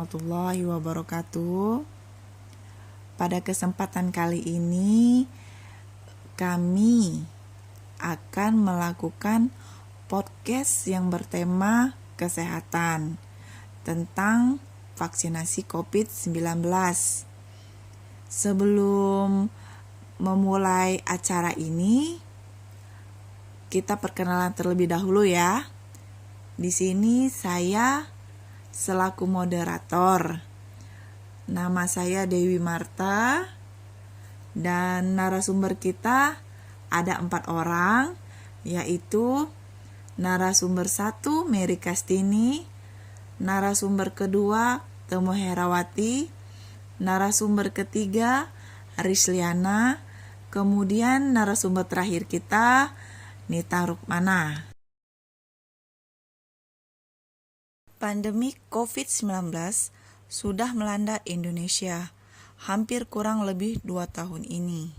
warahmatullahi wabarakatuh. Pada kesempatan kali ini kami akan melakukan podcast yang bertema kesehatan tentang vaksinasi COVID-19. Sebelum memulai acara ini, kita perkenalan terlebih dahulu ya. Di sini saya selaku moderator. Nama saya Dewi Marta dan narasumber kita ada 4 orang, yaitu narasumber 1 Mary Kastini, narasumber kedua Temo Herawati, narasumber ketiga Risliana, kemudian narasumber terakhir kita Nita Rukmana. Pandemi COVID-19 sudah melanda Indonesia hampir kurang lebih 2 tahun ini.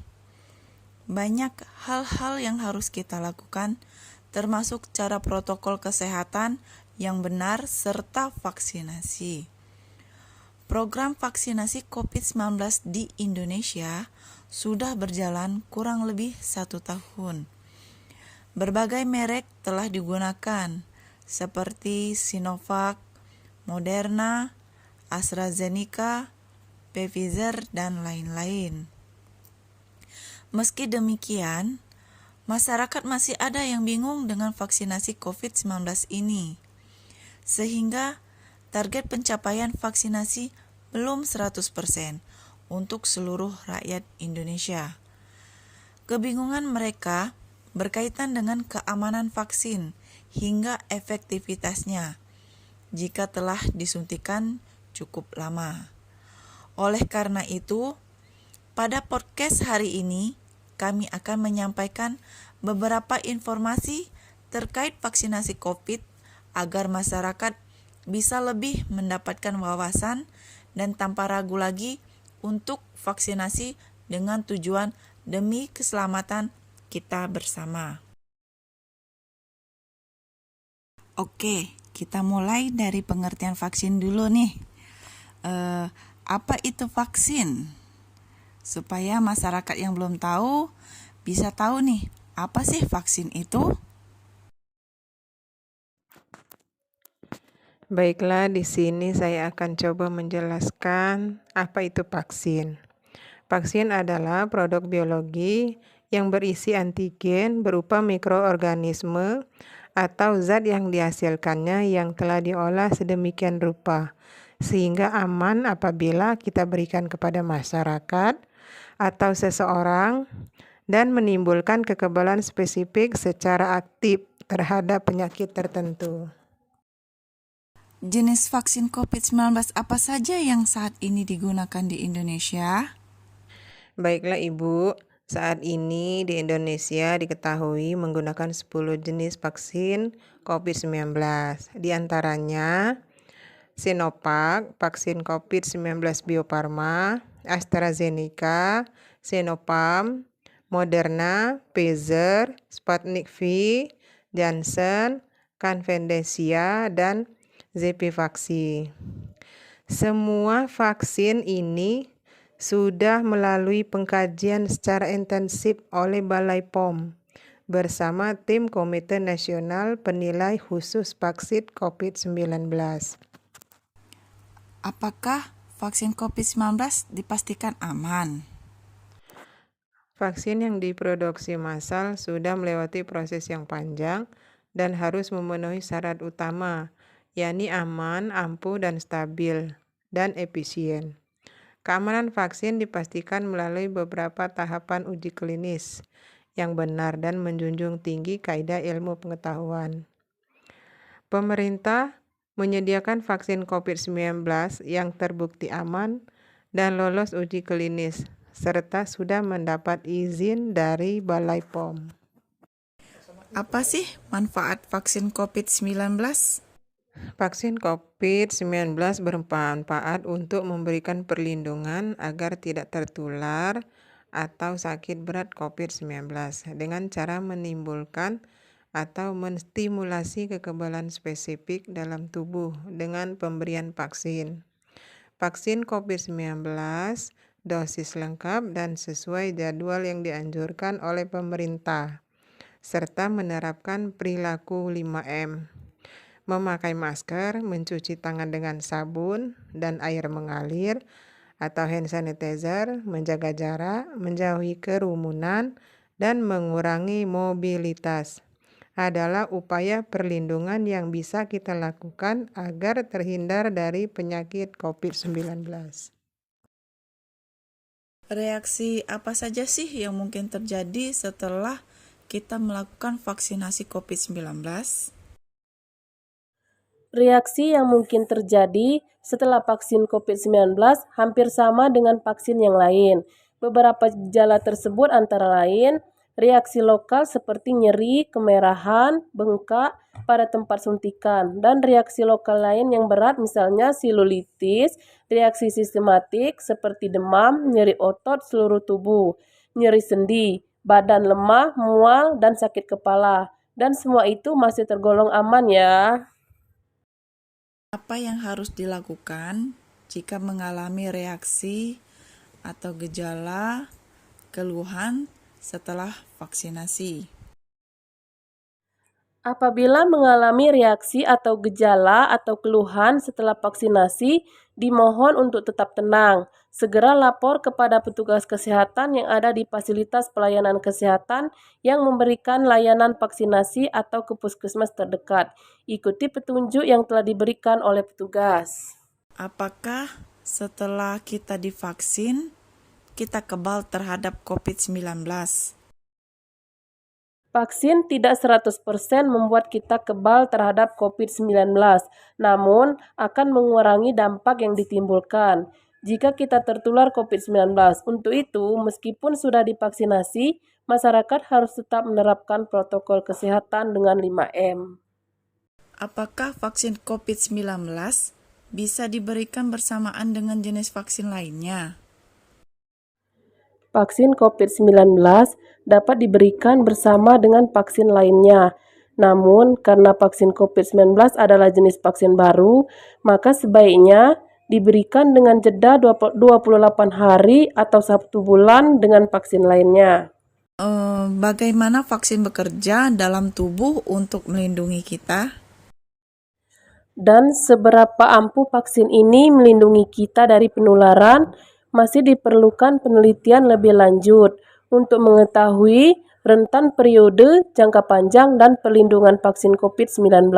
Banyak hal-hal yang harus kita lakukan, termasuk cara protokol kesehatan yang benar serta vaksinasi. Program vaksinasi COVID-19 di Indonesia sudah berjalan kurang lebih 1 tahun. Berbagai merek telah digunakan, seperti Sinovac, Moderna, AstraZeneca, Pfizer, dan lain-lain. Meski demikian, masyarakat masih ada yang bingung dengan vaksinasi COVID-19 ini, sehingga target pencapaian vaksinasi belum 100% untuk seluruh rakyat Indonesia. Kebingungan mereka berkaitan dengan keamanan vaksin hingga efektivitasnya jika telah disuntikan cukup lama. Oleh karena itu, pada podcast hari ini kami akan menyampaikan beberapa informasi terkait vaksinasi COVID agar masyarakat bisa lebih mendapatkan wawasan dan tanpa ragu lagi untuk vaksinasi dengan tujuan demi keselamatan kita bersama. Oke, kita mulai dari pengertian vaksin dulu nih. Apa itu vaksin? Supaya masyarakat yang belum tahu bisa tahu nih, apa sih vaksin itu? Baiklah, di sini saya akan coba menjelaskan apa itu vaksin. Vaksin adalah produk biologi yang berisi antigen berupa mikroorganisme atau zat yang dihasilkannya yang telah diolah sedemikian rupa sehingga aman apabila kita berikan kepada masyarakat atau seseorang dan menimbulkan kekebalan spesifik secara aktif terhadap penyakit tertentu. Jenis vaksin COVID-19 apa saja yang saat ini digunakan di Indonesia? Baiklah Ibu, saat ini di Indonesia diketahui menggunakan 10 jenis vaksin COVID-19. Di antaranya Sinovac, vaksin COVID-19 Bio Farma, AstraZeneca, Sinopharm, Moderna, Pfizer, Sputnik V, Janssen, Canvendesia, dan Zepivaxi. Semua vaksin ini sudah melalui pengkajian secara intensif oleh Balai POM bersama tim Komite Nasional Penilai Khusus Vaksin COVID-19. Apakah vaksin COVID-19 dipastikan aman? Vaksin yang diproduksi massal sudah melewati proses yang panjang dan harus memenuhi syarat utama, yakni aman, ampuh, dan stabil, dan efisien. Keamanan vaksin dipastikan melalui beberapa tahapan uji klinis yang benar dan menjunjung tinggi kaidah ilmu pengetahuan. Pemerintah menyediakan vaksin COVID-19 yang terbukti aman dan lolos uji klinis, serta sudah mendapat izin dari Balai POM. Apa sih manfaat vaksin COVID-19? Vaksin COVID-19 bermanfaat untuk memberikan perlindungan agar tidak tertular atau sakit berat COVID-19 dengan cara menimbulkan atau menstimulasi kekebalan spesifik dalam tubuh dengan pemberian vaksin. vaksin COVID-19, dosis lengkap dan sesuai jadwal yang dianjurkan oleh pemerintah, serta menerapkan perilaku 5M. Memakai masker, mencuci tangan dengan sabun dan air mengalir atau hand sanitizer, menjaga jarak, menjauhi kerumunan, dan mengurangi mobilitas adalah upaya perlindungan yang bisa kita lakukan agar terhindar dari penyakit COVID-19. Reaksi apa saja sih yang mungkin terjadi setelah kita melakukan vaksinasi COVID-19? Reaksi yang mungkin terjadi setelah vaksin COVID-19 hampir sama dengan vaksin yang lain. Beberapa gejala tersebut antara lain reaksi lokal seperti nyeri, kemerahan, bengkak pada tempat suntikan, dan reaksi lokal lain yang berat misalnya silulitis, reaksi sistematik seperti demam, nyeri otot seluruh tubuh, nyeri sendi, badan lemah, mual, dan sakit kepala. Dan semua itu masih tergolong aman ya. Apa yang harus dilakukan jika mengalami reaksi atau gejala keluhan setelah vaksinasi? Apabila mengalami reaksi atau gejala atau keluhan setelah vaksinasi, dimohon untuk tetap tenang. Segera lapor kepada petugas kesehatan yang ada di fasilitas pelayanan kesehatan yang memberikan layanan vaksinasi atau ke puskesmas terdekat. Ikuti petunjuk yang telah diberikan oleh petugas. Apakah setelah kita divaksin, kita kebal terhadap COVID-19? Vaksin tidak 100% membuat kita kebal terhadap COVID-19, namun akan mengurangi dampak yang ditimbulkan jika kita tertular COVID-19. Untuk itu, meskipun sudah divaksinasi, masyarakat harus tetap menerapkan protokol kesehatan dengan 5M. Apakah vaksin COVID-19 bisa diberikan bersamaan dengan jenis vaksin lainnya? Vaksin COVID-19 dapat diberikan bersama dengan vaksin lainnya. Namun, karena vaksin COVID-19 adalah jenis vaksin baru, maka sebaiknya diberikan dengan jeda 28 hari atau 1 bulan dengan vaksin lainnya. Bagaimana vaksin bekerja dalam tubuh untuk melindungi kita? Dan seberapa ampuh vaksin ini melindungi kita dari penularan, masih diperlukan penelitian lebih lanjut untuk mengetahui rentan periode, jangka panjang, dan perlindungan vaksin COVID-19.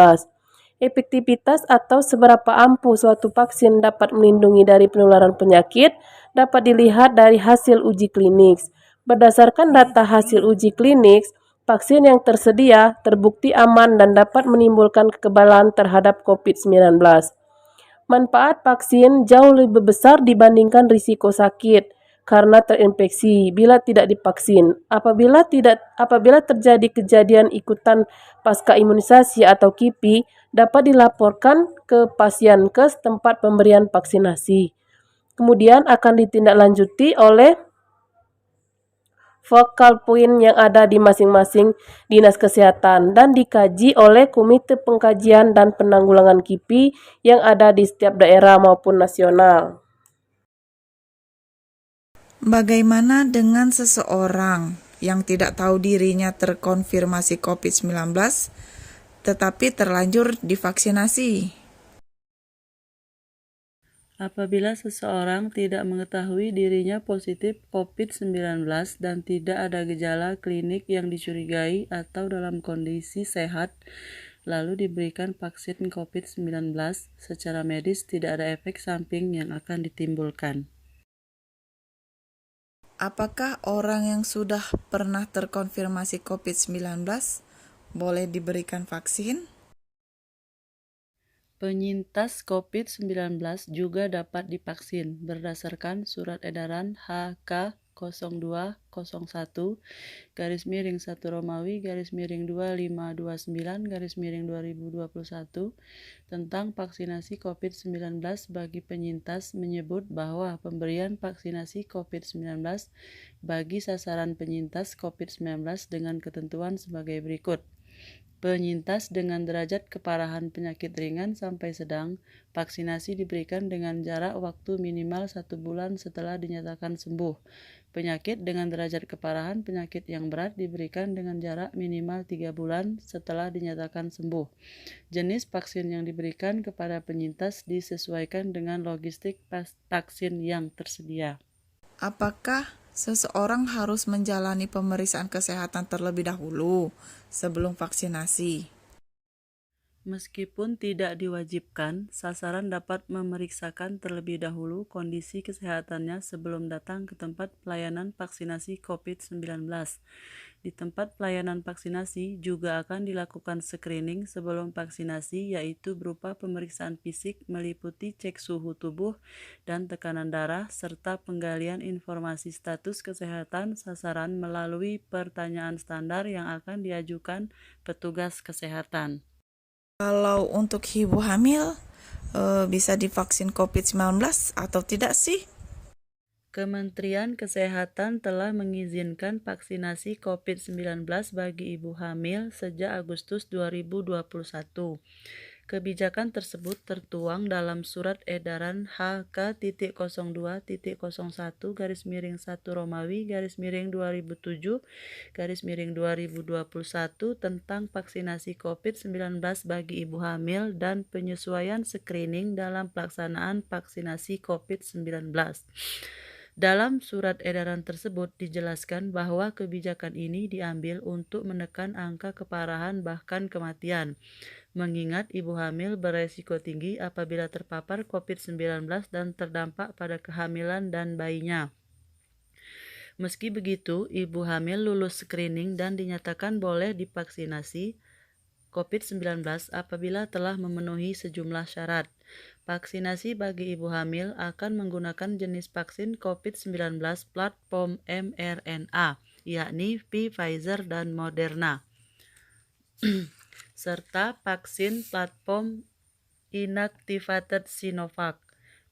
Efektivitas atau seberapa ampuh suatu vaksin dapat melindungi dari penularan penyakit dapat dilihat dari hasil uji klinis. Berdasarkan data hasil uji klinis, vaksin yang tersedia terbukti aman dan dapat menimbulkan kekebalan terhadap COVID-19. Manfaat vaksin jauh lebih besar dibandingkan risiko sakit karena terinfeksi bila tidak divaksin. Apabila terjadi kejadian ikutan pasca imunisasi atau KIPI, dapat dilaporkan ke Pasienkes tempat pemberian vaksinasi. Kemudian akan ditindaklanjuti oleh focal point yang ada di masing-masing dinas kesehatan dan dikaji oleh Komite Pengkajian dan Penanggulangan KIPI yang ada di setiap daerah maupun nasional. Bagaimana dengan seseorang yang tidak tahu dirinya terkonfirmasi COVID-19 tetapi terlanjur divaksinasi? Apabila seseorang tidak mengetahui dirinya positif COVID-19 dan tidak ada gejala klinik yang dicurigai atau dalam kondisi sehat, lalu diberikan vaksin COVID-19, secara medis tidak ada efek samping yang akan ditimbulkan. Apakah orang yang sudah pernah terkonfirmasi COVID-19 boleh diberikan vaksin? Penyintas COVID-19 juga dapat divaksin berdasarkan Surat Edaran HK0201-Romawi-2529-2021 tentang vaksinasi COVID-19 bagi penyintas menyebut bahwa pemberian vaksinasi COVID-19 bagi sasaran penyintas COVID-19 dengan ketentuan sebagai berikut. Penyintas dengan derajat keparahan penyakit ringan sampai sedang, vaksinasi diberikan dengan jarak waktu minimal 1 bulan setelah dinyatakan sembuh. Penyakit dengan derajat keparahan penyakit yang berat diberikan dengan jarak minimal 3 bulan setelah dinyatakan sembuh. Jenis vaksin yang diberikan kepada penyintas disesuaikan dengan logistik vaksin yang tersedia. Apakah seseorang harus menjalani pemeriksaan kesehatan terlebih dahulu sebelum vaksinasi? Meskipun tidak diwajibkan, sasaran dapat memeriksakan terlebih dahulu kondisi kesehatannya sebelum datang ke tempat pelayanan vaksinasi COVID-19. Di tempat pelayanan vaksinasi juga akan dilakukan screening sebelum vaksinasi, yaitu berupa pemeriksaan fisik meliputi cek suhu tubuh dan tekanan darah, serta penggalian informasi status kesehatan sasaran melalui pertanyaan standar yang akan diajukan petugas kesehatan. Kalau untuk ibu hamil, bisa divaksin COVID-19 atau tidak sih? Kementerian Kesehatan telah mengizinkan vaksinasi COVID-19 bagi ibu hamil sejak Agustus 2021. Kebijakan tersebut tertuang dalam Surat Edaran HK.01-1-Romawi-2007-2021 tentang vaksinasi COVID-19 bagi ibu hamil dan penyesuaian screening dalam pelaksanaan vaksinasi COVID-19. Dalam surat edaran tersebut dijelaskan bahwa kebijakan ini diambil untuk menekan angka keparahan bahkan kematian, mengingat ibu hamil beresiko tinggi apabila terpapar COVID-19 dan terdampak pada kehamilan dan bayinya. Meski begitu, ibu hamil lulus screening dan dinyatakan boleh divaksinasi COVID-19 apabila telah memenuhi sejumlah syarat. Vaksinasi bagi ibu hamil akan menggunakan jenis vaksin COVID-19 platform mRNA, yakni Pfizer dan Moderna, serta vaksin platform inactivated Sinovac.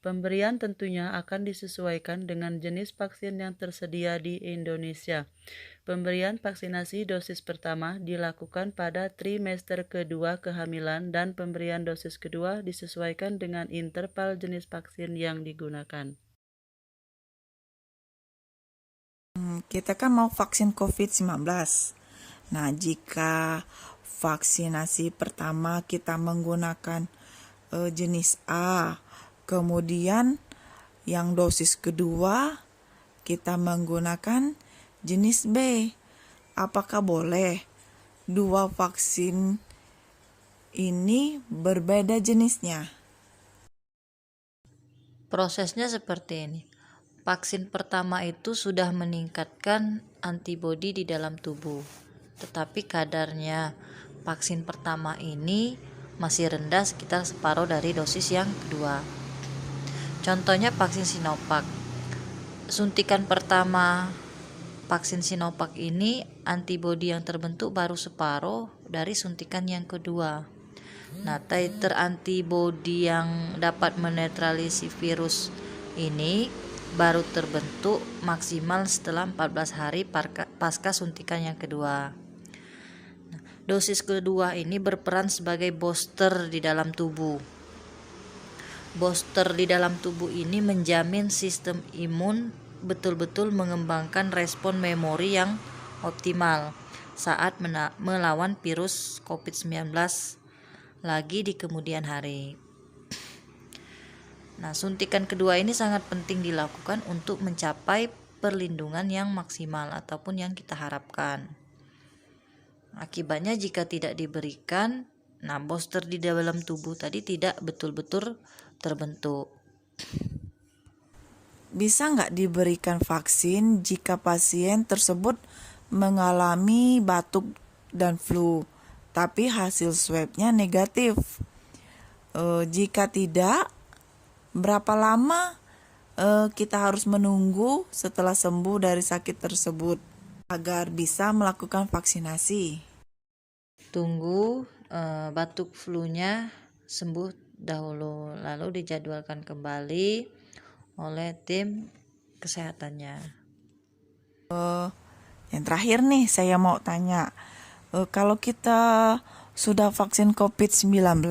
Pemberian tentunya akan disesuaikan dengan jenis vaksin yang tersedia di Indonesia. Pemberian vaksinasi dosis pertama dilakukan pada trimester kedua kehamilan dan pemberian dosis kedua disesuaikan dengan interval jenis vaksin yang digunakan. Kita kan mau vaksin COVID-19. Nah, jika vaksinasi pertama kita menggunakan jenis A, kemudian yang dosis kedua kita menggunakan jenis B, apakah boleh dua vaksin ini berbeda jenisnya? Prosesnya seperti ini. Vaksin pertama itu sudah meningkatkan antibodi di dalam tubuh, tetapi kadarnya vaksin pertama ini masih rendah, sekitar separuh dari dosis yang kedua. Contohnya vaksin Sinovac. Suntikan pertama vaksin Sinovac ini antibodi yang terbentuk baru separuh dari suntikan yang kedua. Nah, titer antibodi yang dapat menetralisasi virus ini baru terbentuk maksimal setelah 14 hari pasca suntikan yang kedua. Nah, dosis kedua ini berperan sebagai booster di dalam tubuh. Booster di dalam tubuh ini menjamin sistem imun betul-betul mengembangkan respon memori yang optimal saat melawan virus COVID-19 lagi di kemudian hari. Nah, suntikan kedua ini sangat penting dilakukan untuk mencapai perlindungan yang maksimal ataupun yang kita harapkan. Akibatnya jika tidak diberikan, booster di dalam tubuh tadi tidak betul-betul terbentuk. Bisa nggak diberikan vaksin jika pasien tersebut mengalami batuk dan flu, tapi hasil swabnya negatif? Jika tidak, berapa lama kita harus menunggu setelah sembuh dari sakit tersebut agar bisa melakukan vaksinasi? Tunggu batuk flu-nya sembuh dahulu, lalu dijadwalkan kembali oleh tim kesehatannya. Yang terakhir nih, saya mau tanya, Kalau kita sudah vaksin COVID-19,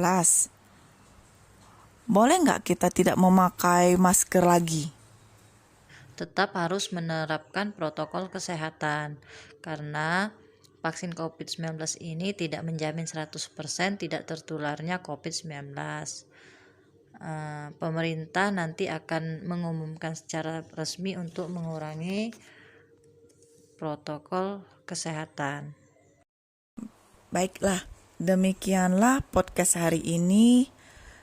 boleh nggak kita tidak memakai masker lagi? Tetap harus menerapkan protokol kesehatan karena vaksin COVID-19 ini tidak menjamin 100% tidak tertularnya COVID-19. Pemerintah nanti akan mengumumkan secara resmi untuk mengurangi protokol kesehatan. Baiklah, demikianlah podcast hari ini.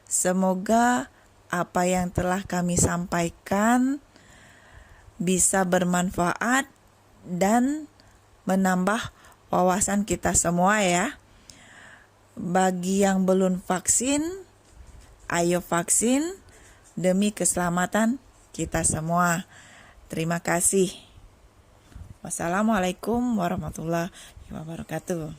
Semoga apa yang telah kami sampaikan bisa bermanfaat dan menambah wawasan kita semua ya. Bagi yang belum vaksin, ayo vaksin demi keselamatan kita semua. Terima kasih. Wassalamualaikum warahmatullahi wabarakatuh.